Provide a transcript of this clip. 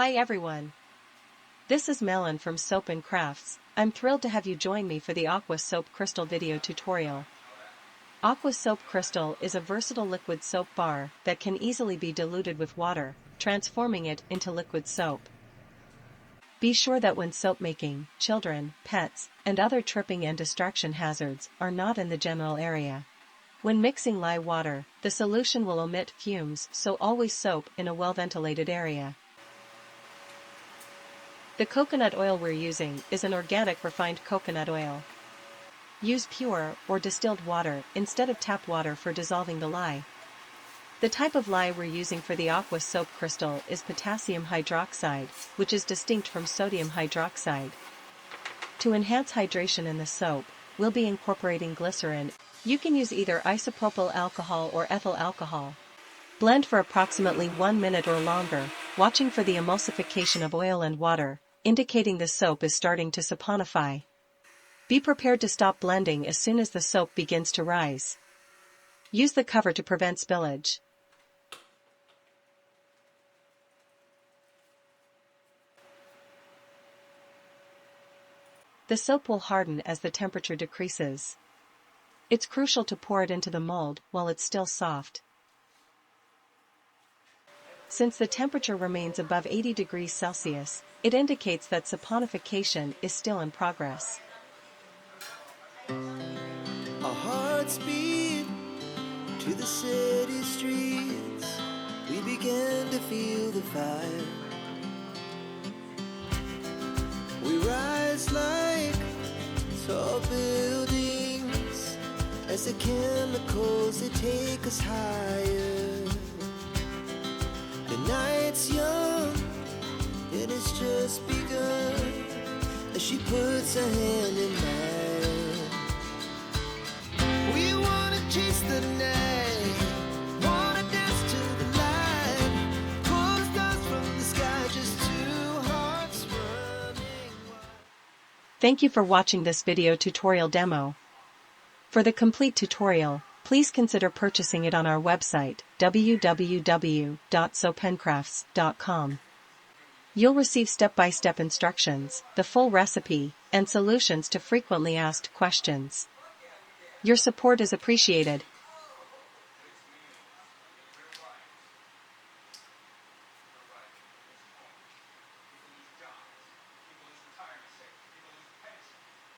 Hi everyone. This is Melon from Soap and Crafts. I'm thrilled to have you join me for the Aqua Soap Crystal video tutorial. Aqua Soap Crystal is a versatile liquid soap bar that can easily be diluted with water, transforming it into liquid soap. Be sure that when soap making, children, pets, and other tripping and distraction hazards are not in the general area. When mixing lye water, the solution will emit fumes, so always soap in a well-ventilated area. The coconut oil we're using is an organic refined coconut oil. Use pure or distilled water instead of tap water for dissolving the lye. The type of lye we're using for the Aqua Soap Crystal is potassium hydroxide, which is distinct from sodium hydroxide. To enhance hydration in the soap, we'll be incorporating glycerin. You can use either isopropyl alcohol or ethyl alcohol. Blend for approximately 1 minute or longer, watching for the emulsification of oil and water, indicating the soap is starting to saponify. Be prepared to stop blending as soon as the soap begins to rise. Use the cover to prevent spillage. The soap will harden as the temperature decreases. It's crucial to pour it into the mold while it's still soft. Since the temperature remains above 80 degrees Celsius, it indicates that saponification is still in progress. Our hearts beat to the city streets. We began to feel the fire. We rise like tall buildings as the chemicals, they take us higher. The night's young, it has just begun as she puts her hand in mine. We wanna chase the night, wanna dance to the light, pull stars from the sky, just two hearts running wild. Thank you for watching this video tutorial demo. For the complete tutorial, please consider purchasing it on our website, www.soapandcrafts.com. You'll receive step-by-step instructions, the full recipe, and solutions to frequently asked questions. Your support is appreciated.